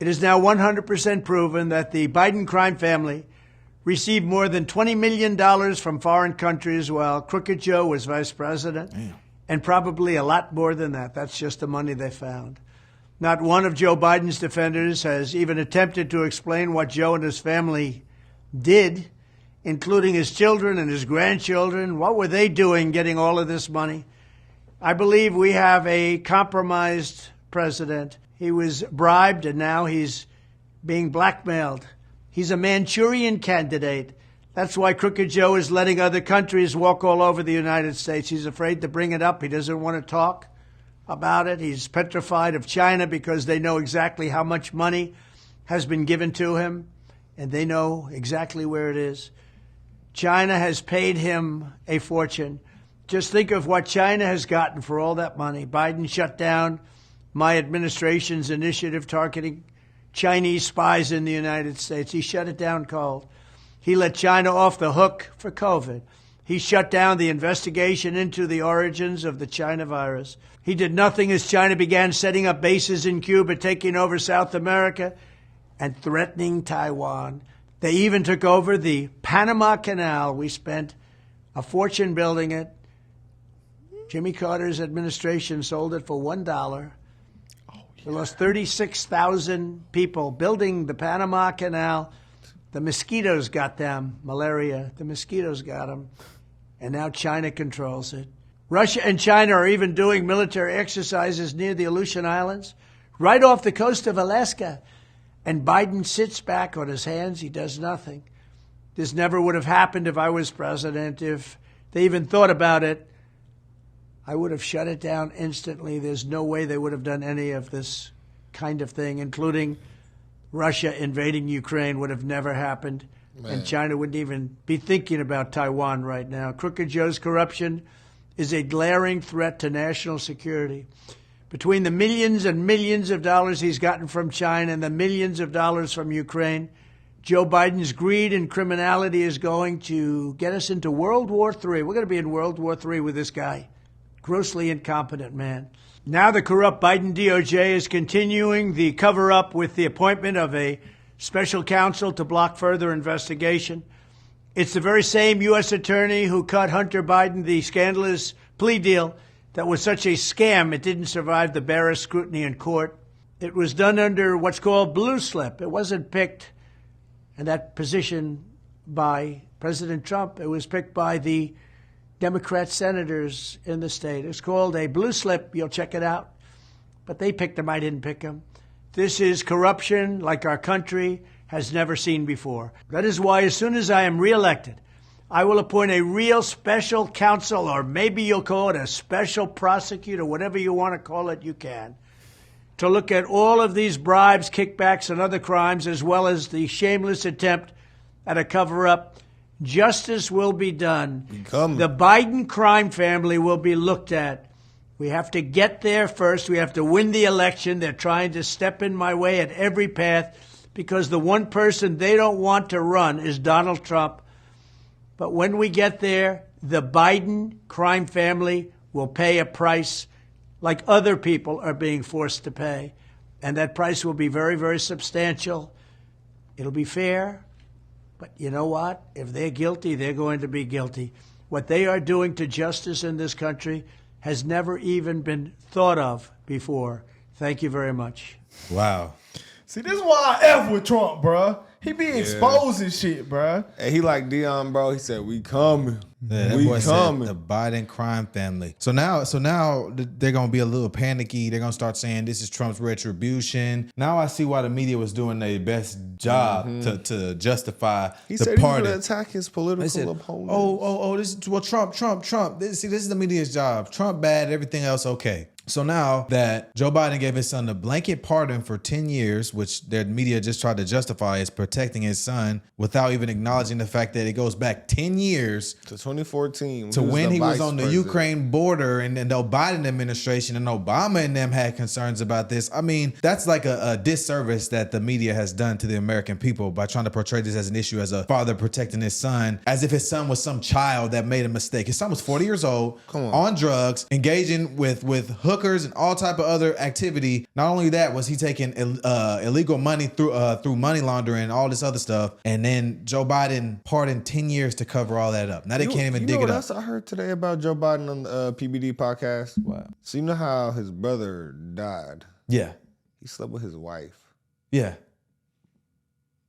It is now 100% proven that the Biden crime family received more than $20 million from foreign countries while Crooked Joe was vice president. Damn. And probably a lot more than that. That's just the money they found. Not one of Joe Biden's defenders has even attempted to explain what Joe and his family did, including his children and his grandchildren. What were they doing getting all of this money? I believe we have a compromised president. He was bribed and now he's being blackmailed. He's a Manchurian candidate. That's why Crooked Joe is letting other countries walk all over the United States. He's afraid to bring it up. He doesn't want to talk about it. He's petrified of China because they know exactly how much money has been given to him, and they know exactly where it is. China has paid him a fortune. Just think of what China has gotten for all that money. Biden shut down my administration's initiative targeting Chinese spies in the United States. He shut it down cold. He let China off the hook for COVID. He shut down the investigation into the origins of the China virus. He did nothing as China began setting up bases in Cuba, taking over South America, and threatening Taiwan. They even took over the Panama Canal. We spent a fortune building it. Jimmy Carter's administration sold it for $1. They lost 36,000 people building the Panama Canal. The mosquitoes got them, malaria. The mosquitoes got them. And now China controls it. Russia and China are even doing military exercises near the Aleutian Islands, right off the coast of Alaska. And Biden sits back on his hands. He does nothing. This never would have happened if I was president. If they even thought about it, I would have shut it down instantly. There's no way they would have done any of this kind of thing, including Russia invading Ukraine would have never happened. Man. And China wouldn't even be thinking about Taiwan right now. Crooked Joe's corruption is a glaring threat to national security. Between the millions and millions of dollars he's gotten from China and the millions of dollars from Ukraine, Joe Biden's greed and criminality is going to get us into World War III. We're going to be in World War III with this guy. Grossly incompetent man. Now the corrupt Biden DOJ is continuing the cover-up with the appointment of a special counsel to block further investigation. It's the very same U.S. attorney who cut Hunter Biden the scandalous plea deal that was such a scam it didn't survive the barest scrutiny in court. It was done under what's called blue slip. It wasn't picked in that position by President Trump. It was picked by the Democrat senators in the state. It's called a blue slip. You'll check it out. But they picked him. I didn't pick him. This is corruption like our country has never seen before. That is why as soon as I am reelected, I will appoint a real special counsel, or maybe you'll call it a special prosecutor, whatever you want to call it, you can, to look at all of these bribes, kickbacks, and other crimes, as well as the shameless attempt at a cover-up. Justice will be done. The Biden crime family will be looked at. We have to get there first. We have to win the election. They're trying to step in my way at every path because the one person they don't want to run is Donald Trump. But when we get there, the Biden crime family will pay a price like other people are being forced to pay. And that price will be very, very substantial. It'll be fair. But you know what? If they're guilty, they're going to be guilty. What they are doing to justice in this country has never even been thought of before. Thank you very much. Wow. See, this is why I F with Trump, bruh. He be exposing shit, bruh. And he like Dion, bro. He said, we coming. Yeah, we coming. The Biden crime family. So now they're gonna be a little panicky. They're gonna start saying this is Trump's retribution. Now I see why the media was doing their best job to justify he the said party. He was gonna attack his political opponent. This is Trump. This is the media's job. Trump bad, everything else okay. So now that Joe Biden gave his son a blanket pardon for 10 years, which their media just tried to justify as protecting his son without even acknowledging the fact that it goes back 10 years to 2014 to when he was on the Ukraine border, and the Biden administration and Obama and them had concerns about this. I mean, that's like a disservice that the media has done to the American people by trying to portray this as an issue as a father protecting his son, as if his son was some child that made a mistake. His son was 40 years old, on drugs, engaging with hookups hookers and all type of other activity. Not only that, was he taking illegal money through money laundering and all this other stuff. And then Joe Biden pardoned 10 years to cover all that up. Now they can't even dig it up. What else I heard today about Joe Biden on the PBD podcast? What? So you know how his brother died? Yeah. He slept with his wife. Yeah.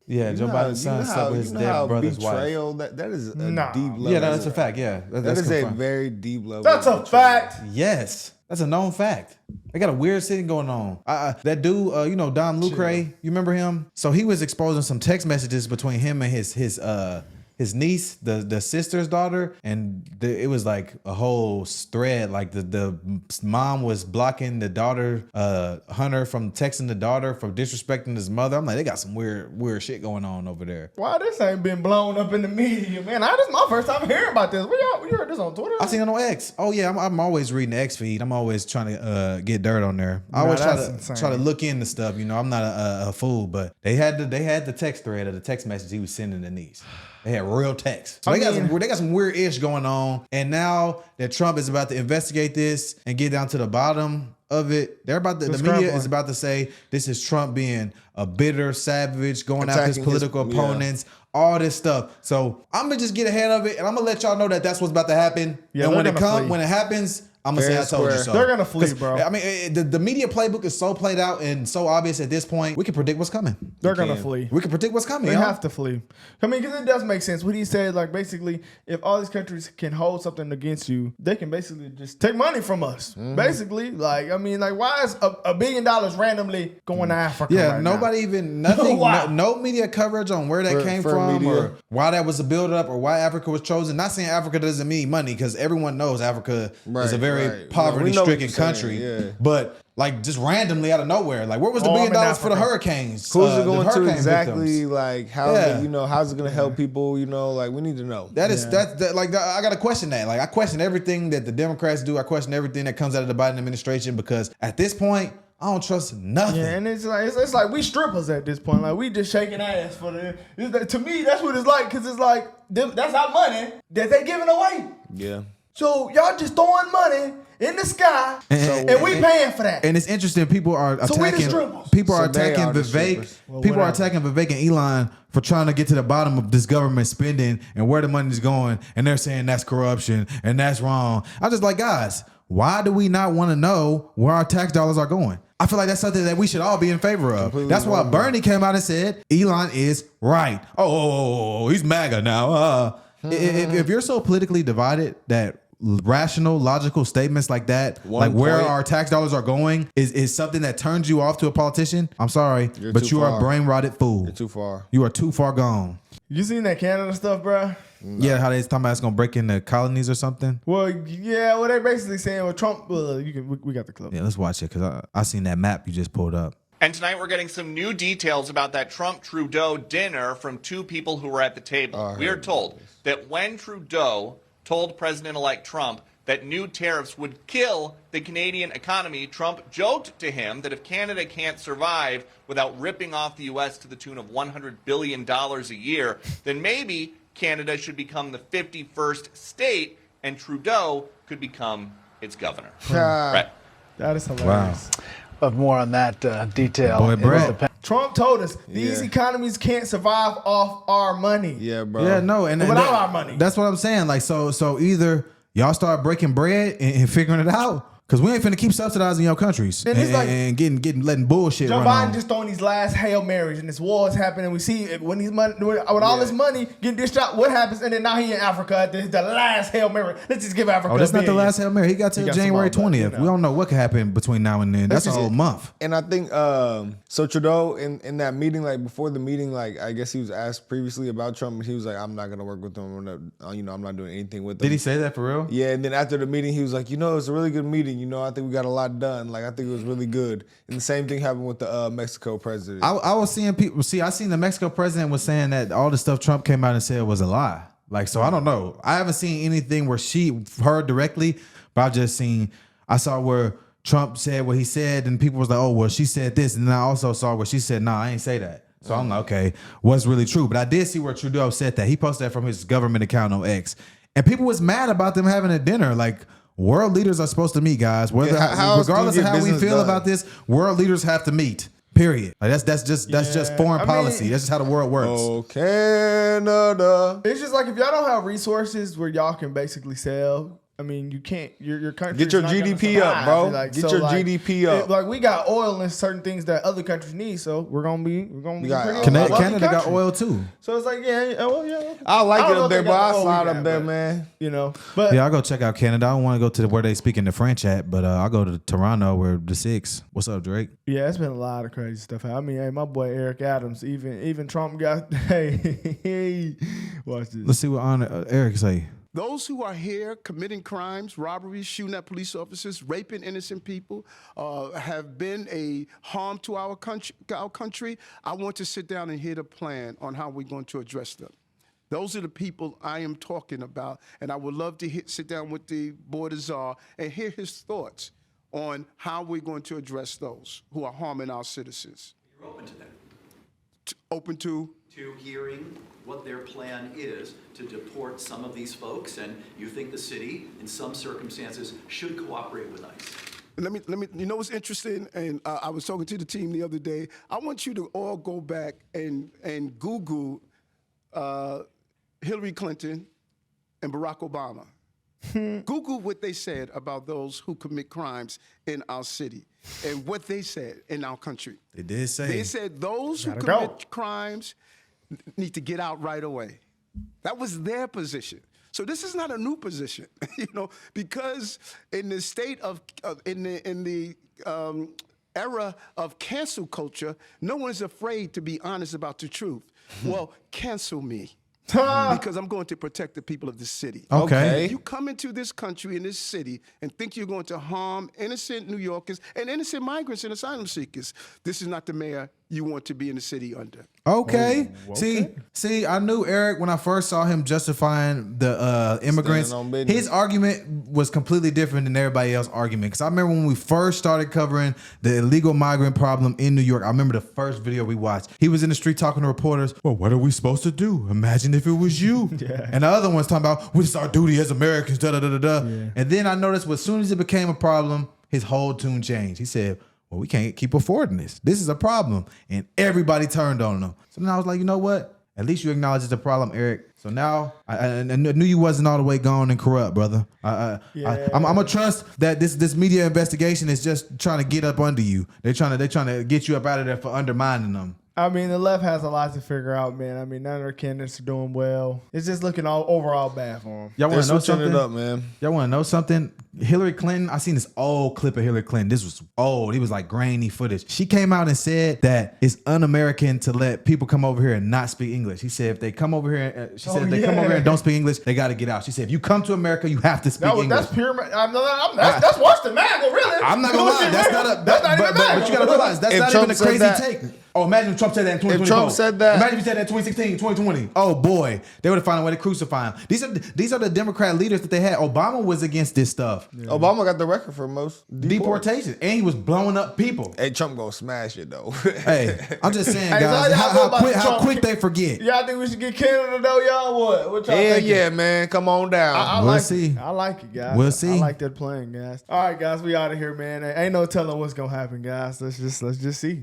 Yeah, Joe Biden's son slept with his dead brother's betrayal, wife. That is a deep level. Yeah, that's a fact. Yeah, that is confirmed. a very deep level. That's a fact. Yes, that's a known fact. They got a weird thing going on. That dude, Don Lucre, you remember him? So he was exposing some text messages between him and his niece, the sister's daughter, and it was like a whole thread. Like the mom was blocking the daughter, Hunter, from texting the daughter for disrespecting his mother. I'm like, they got some weird shit going on over there. Why this ain't been blown up in the media, man? This is my first time hearing about this. You heard this on Twitter? I seen it on X. Oh yeah, I'm always reading the X feed. I'm always trying to get dirt on there. I always try to look into stuff. I'm not a fool, but they had the text thread or the text message he was sending the niece. They had real text. So they got some weird ish going on. And now that Trump is about to investigate this and get down to the bottom of it, the media is about to say this is Trump being a bitter savage, going after his political opponents, all this stuff. So I'm gonna just get ahead of it, and I'm gonna let y'all know that that's what's about to happen. Yeah, and when it happens, I'm gonna say I told you so. They're gonna flee, bro. I mean, the media playbook is so played out and so obvious at this point. We can predict what's coming. They're gonna flee. We can predict what's coming. They have to flee. I mean, because it does make sense. What he said, like basically, if all these countries can hold something against you, they can basically just take money from us. Basically, why is $1 billion randomly going to Africa? Yeah, right nobody now? even nothing. no media coverage on where that came from or why that was a build up or why Africa was chosen. Not saying Africa doesn't mean money, because everyone knows Africa is a very poverty-stricken country, but like just randomly out of nowhere, like where was the $1 billion for the hurricanes? Who's it going to exactly? Victims? Like how? How's it going to help people? Like we need to know. I got to question that. Like I question everything that the Democrats do. I question everything that comes out of the Biden administration, because at this point, I don't trust nothing. Yeah, and it's like we strippers at this point. Like we just shaking ass for the. To me, that's what it's like, because it's like that's our money that they giving away. Yeah. So y'all just throwing money in the sky, and we paying for that. And it's interesting. People are attacking. People are attacking Vivek. People are attacking Vivek and Elon for trying to get to the bottom of this government spending and where the money's going. And they're saying that's corruption and that's wrong. I'm just like, guys, why do we not want to know where our tax dollars are going? I feel like that's something that we should all be in favor of. Completely that's why Bernie came out and said Elon is right. Oh, he's MAGA now. If you're so politically divided that rational, logical statements like that, where our tax dollars are going, is something that turns you off to a politician, I'm sorry, but you are a brain rotted fool. You're too far. You are too far gone. You seen that Canada stuff, bro? No. Yeah, how they talking about it's gonna break into colonies or something. Well, yeah, they're basically saying with Trump. We got the clip. Yeah, let's watch it, because I seen that map you just pulled up. And tonight we're getting some new details about that Trump-Trudeau dinner from two people who were at the table. We are told that when Trudeau told President-elect Trump that new tariffs would kill the Canadian economy, Trump joked to him that if Canada can't survive without ripping off the U.S. to the tune of $100 billion a year, then maybe Canada should become the 51st state and Trudeau could become its governor. Right. That is hilarious. Wow. But more on that detail. Boy, Brett. Trump told us these economies can't survive off our money. Yeah, bro. Yeah, no, and without our money. That's what I'm saying. Like, so either y'all start breaking bread and figuring it out, because we ain't finna keep subsidizing your countries and letting bullshit Joe run Biden on. just throwing these last Hail Marys, and this war is happening. We see when these money, with all this money getting dished out, what happens? And then now he in Africa at the last Hail Mary. Let's just give Africa. Oh, that's not the last Hail Mary. He got to January 20th. We don't know what could happen between now and then. That's a whole month. And I think so. Trudeau in that meeting, like before the meeting, like I guess he was asked previously about Trump, and he was like, "I'm not gonna work with him. I'm not doing anything with him." Did he say that for real? Yeah. And then after the meeting, he was like, "It was a really good meeting. I think we got a lot done. Like I think it was really good." And the same thing happened with the Mexico president. I was seeing people. I seen the Mexico president was saying that all the stuff Trump came out and said was a lie. Like, so I don't know. I haven't seen anything where she heard directly, but I saw where Trump said what he said, and people was like, "Oh, well, she said this," and then I also saw where she said, "Nah, I ain't say that." So I'm like, okay, what's really true? But I did see where Trudeau said that. He posted that from his government account on X, and people was mad about them having a dinner. Like, World leaders are supposed to meet, guys. Whether Yeah, how else do you regardless of get how we business feel done? about this, world leaders have to meet. Period. Like that's just foreign I mean- policy. That's just how the world works. Oh, Canada. It's just like if y'all don't have resources where y'all can basically sell. I mean, you can't. Your country Get your GDP up, bro. Get your GDP up. Like we got oil and certain things that other countries need, so we're gonna be pretty. got- wealthy Canada got country. oil too. So it's like yeah. I like don't it know up if there, they bro. got I the oil slide we up got, there, but, man. You know, but Yeah, I'll go check out Canada. I don't want to go to where they speaking the French at, but I'll go to Toronto where the six. What's up, Drake? yeah, it's been a lot of crazy stuff. I mean, hey, my boy Eric Adams, even Trump got. Hey, watch this. Let's see what Eric say. Those who are here committing crimes, robberies, shooting at police officers, raping innocent people, have been a harm to our country. I want to sit down and hear the plan on how we're going to address them. Those are the people I am talking about, and I would love to sit down with the Board of Czar and hear his thoughts on how we're going to address those who are harming our citizens. You're open to that, Open to hearing what their plan is to deport some of these folks, and you think the city, in some circumstances, should cooperate with ICE. Let me. You know what's interesting? And I was talking to the team the other day. I want you to all go back and Google Hillary Clinton and Barack Obama. Google what they said about those who commit crimes in our city and what they said in our country. They did say. They said those who Gotta commit go. crimes need to get out right away. That was their position. So this is not a new position, because in the state of in the era of cancel culture, no one's afraid to be honest about the truth. Well, cancel me. Because I'm going to protect the people of this city. Okay. If you come into this country, in this city, and think you're going to harm innocent New Yorkers and innocent migrants and asylum seekers, this is not the mayor you want to be in the city under. Okay. See, I knew Eric when I first saw him justifying the immigrants. Standing on business. His argument was completely different than everybody else's argument. Because I remember when we first started covering the illegal migrant problem in New York, I remember the first video we watched. He was in the street talking to reporters. Well, what are we supposed to do? Imagine if it was you. And the other one's talking about, well, it's our duty as Americans, da-da-da-da-da. And then I noticed as soon as it became a problem, his whole tune changed. He said, well, we can't keep affording this. This is a problem. And everybody turned on him. So then I was like, you know what? At least you acknowledge it's a problem, Eric. So now I knew you wasn't all the way gone and corrupt, brother. I'm gonna trust that this media investigation is just trying to get up under you. They're trying to get you up out of there for undermining them. I mean, the left has a lot to figure out, man. I mean, none of their candidates are doing well. It's just looking overall bad for them. Y'all They're want to know switching something? it up, man. Y'all want to know something? Hillary Clinton, I seen this old clip of Hillary Clinton. This was old. It was like grainy footage. She came out and said that it's un-American to let people come over here and not speak English. She said if they come over here, come over here and don't speak English, they got to get out. She said if you come to America, you have to speak English. That's pure. That's worse than MAGA, really. I'm not gonna lie. That's not a. That's not even but you gotta realize that's If not Trump even a said crazy that- take. Oh, imagine if Trump said that in 2024. If Trump said that- Imagine if he said that in 2016, 2020. Oh boy, they would have found a way to crucify him. These are the Democrat leaders that they had. Obama was against this stuff, Obama got the record for most deportation, and he was blowing up people. Hey, Trump gonna smash it though. Hey, I'm just saying, Hey, so guys, how y'all feel about how Trump? quick they forget. Y'all think we should get Canada though, y'all? What y'all Yeah, thinking? yeah, man. Come on down. I We'll like see. it. I like it, guys. We'll see. I like that plan, guys. All right, guys, we out of here, man. Ain't no telling what's gonna happen, guys. Let's just see.